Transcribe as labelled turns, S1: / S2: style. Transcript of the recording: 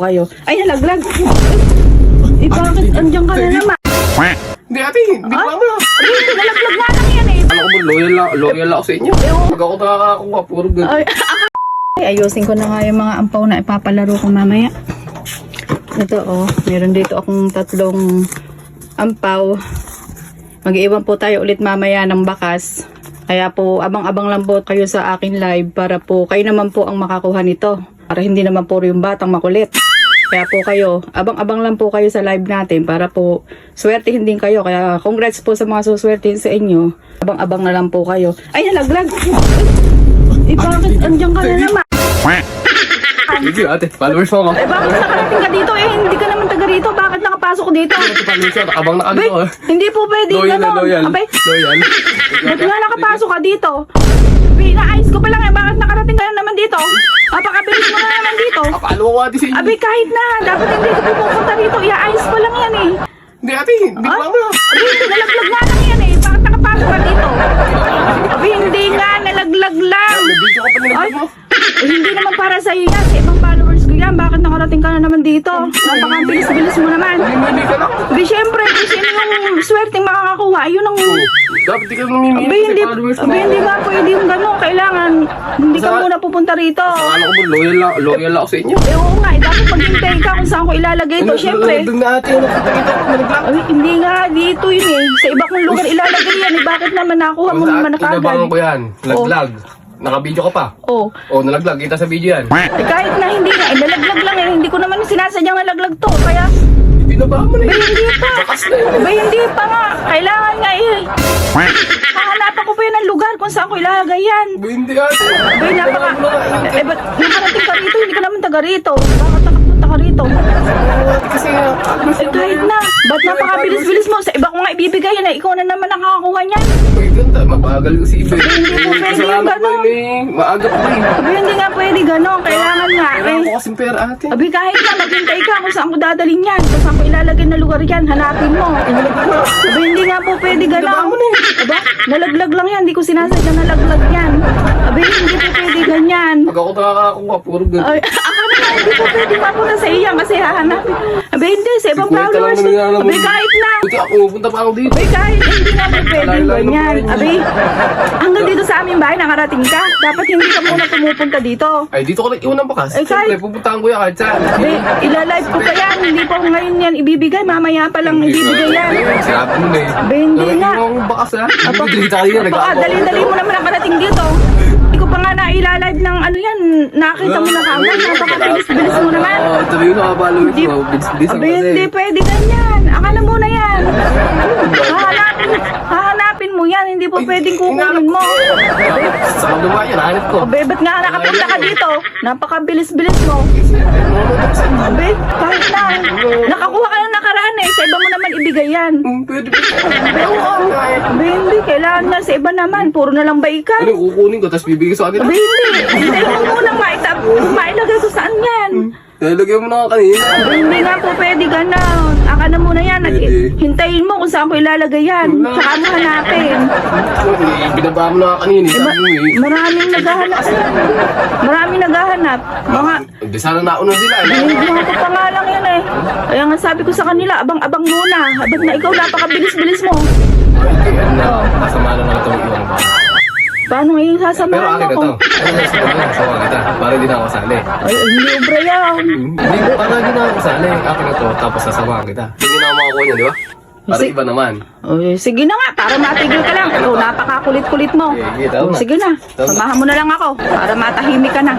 S1: kayo. Ay, nalaglag. Eh, bakit andyan ka na naman?
S2: Hindi ate, hindi ko naman.
S1: Hindi, nalaglag nga lang yan eh.
S2: Alam ko ba, loyal lang ako sa inyo. Pag ako nakakakuha, puro ganun.
S1: Ay, ayusin ko na nga yung mga ampaw na ipapalaro ko mamaya. Ito meron dito akong 3 ampaw. Mag-iwan po tayo ulit mamaya ng bakas. Kaya po, abang-abang lang po kayo sa akin live para po kayo naman po ang makakuha nito. Para hindi naman po yung batang makulit. Kaya po kayo, abang-abang lang po kayo sa live natin para po swertihin din kayo. Kaya congrats po sa mga suswertihin sa inyo. Abang-abang na lang po kayo. Ay, nalaglag! Eh, bakit andyan ka na naman?
S2: Sige ate, followers mo ako.
S1: Eh, bakit nakarating ka dito? Eh, hindi ka naman taga rito. Bakit nakapasok dito?
S2: Followers mo, abang na
S1: Abay,
S2: ano.
S1: hindi po pwede ganon. Abay,
S2: Loyal.
S1: ba't nga nakapasok ka dito? Pinaayos ko pa lang eh. Bakit nakarating ka na naman dito? Napakabilis mo na naman dito.
S2: Kapalo ko ate sa inyo.
S1: Abay, kahit na. Dapat hindi ka pupunta rito. Iaayos pa lang yan eh.
S2: Hindi ate, hindi ko naman.
S1: Abay, hindi. Nalaglag nga lang yan eh. Bakit nakapasok ka dito? Abay, hindi nga. Nalaglag lang.
S2: May video ka pa nilagay mo.
S1: Eh, hindi naman para sa'yo yan. Sa ibang followers ko yan. Bakit nakarating ka na naman dito? Napakabilis-bilis mo naman.
S2: Hindi ka lang.
S1: Abay, syempre. Kung sino yung swerteng makakakuha, yun ang...
S2: Dapat di ka namimili
S1: Abay, hindi,
S2: kasi followers mo.
S1: abay, hindi ba pwede yung gano'n? Kailangan, hindi ka muna pupunta rito.
S2: Alam ko ba, loyal lang ako sa inyo.
S1: Eh, oo nga, eh, dapat maghintay ka kung saan ko ilalagay ito. Syempre,
S2: Doon na ate, nakita ko nalaglag.
S1: ay, hindi nga dito yun eh. Sa iba kong lugar ilalagay yan eh. Bakit naman nakuha mo naman na
S2: Inabangan
S1: kagad?
S2: ko yan, laglag. Naka-video ka pa.
S1: Oh,
S2: Oh, nalaglag. Kita sa video yan.
S1: eh, kahit na hindi nga, eh, nalaglag lang eh. Hindi ko naman sinasadyang nalaglag to. Kaya,
S2: Binaba mo na
S1: ba
S2: yun.
S1: hindi pa?
S2: Bakas na yun.
S1: Ba hindi pa nga? Kailangan nga eh. Hahanapan ko pa yun ng lugar kung saan ko ilalagay yan.
S2: Ba, hindi ate.
S1: Bay, eh, ba't nakarating ka rito? Hindi ka naman taga rito. Bakit nakapunta ka rito?
S2: Kasi
S1: Eh, kahit na. Ba't napakabilis-bilis mo? Sa iba ko nga ibibigay yan eh. Ikaw na naman nakakakuha niyan.
S2: Uy, ganda. Mabagal ko si Ibe.
S1: Hindi po pwede yung
S2: Salamat
S1: gano'n.
S2: po yun eh. Maaga pa eh.
S1: Abi, hindi nga pwede gano'n. Kailangan nga
S2: Kailangan ko
S1: eh.
S2: kasing pera ate.
S1: Abi, kahit na maghintay ka kung saan ko dadalhin yan. Kung saan ko ilalagay na lugar yan. Hanapin mo. Abi, hindi nga po pwede gano'n. Aba, nalaglag lang yan. Hindi ko sinasadya nalaglag yan. Abi, hindi po pwede ganyan.
S2: Pag ako nakakakuha, puro ganun.
S1: Ay, akala nga hindi po pwede mapunta sa iyan kasi hahanapin. Abi, hindi. Sa ibang
S2: 50 lang
S1: followers.
S2: naman yan, alam mo.
S1: Abi, kahit na.
S2: Buti ako, pupunta pa ako dito.
S1: Abi, kahit hindi nga po pwede ganyan. Abi, hanggang dito sa aming bahay nakarating ka. Dapat hindi ka muna pumupunta dito.
S2: Ay, dito ko nag-iwan ng bakas.
S1: Eh, kahit-
S2: Siyempre, pupuntahan ko yan kahit saan.
S1: Abi, ilalive ko pa yan. Hindi po ngayon yan ibibigay. Mamaya pa lang ibibigay yan.
S2: Sabi mo na eh.
S1: Abi, hindi nga.
S2: Nag-iwan akong bakas ha. Hindi tayo yan.
S1: Baka dali-dali mo naman nakarating dito. Hindi ko pa nga na-ilalive ng ano yan. Nakita mo na kagad. Napakabilis-bilis mo naman.
S2: Oo, tuloy yung nakapalood
S1: Hindi-
S2: ko. Bilis-bilis
S1: Abi, hindi pwede ganyan. Akala mo na yan. Hahanapin mo yan. Hindi po pwedeng kukunin mo.
S2: Sa kabluwa yan, hanip ko.
S1: Abe, ba't nga nakapunta ka dito? Napakabilis-bilis mo. Abe, kahit na. Nakakuha ka ng nakaraan eh. Sa iba mo naman ibigay yan.
S2: Pwede ba?
S1: Abe, oo. Abe, hindi. Kailangan na sa iba naman. Puro na lang baikan.
S2: Ano, kukunin ko, tapos bibigay sa akin.
S1: Abe, hindi. Hindi mo muna mailagay ko saan yan.
S2: Nalagyan mo na ka kanina.
S1: Abe, hindi nga po pwede gano'n. Aka na muna yan. At
S2: Pwede.
S1: hintayin mo kung saan ko ilalagay yan. Saka mo hanapin.
S2: Binaba mo na ka kanina. Sabi mo eh.
S1: Maraming naghahanap. Maraming naghahanap. Mga...
S2: Hindi sana nauna sila.
S1: Mga ko pa nga lang yan eh. Kaya nga sabi ko sa kanila, abang-abang muna. Ba't na ikaw napakabilis-bilis mo?
S2: Okay, ano, masama na lang itong iwan ba?
S1: Paano ngayon
S2: Pero
S1: sasamahan
S2: akin
S1: mo
S2: na
S1: ko?
S2: to. Sawa kita. Para hindi na ako sali.
S1: Ay, hindi obra yan.
S2: Hindi, para hindi na ako sali. Akin na to, tapos sasamahan kita. Hindi na ako makakuha niya, di ba? Para iba naman.
S1: Ay, sige na nga, para matigil ka lang. Ikaw, napakakulit-kulit mo.
S2: Sige, tama.
S1: Sige na,
S2: Tama.
S1: samahan mo na lang ako para matahimik ka na.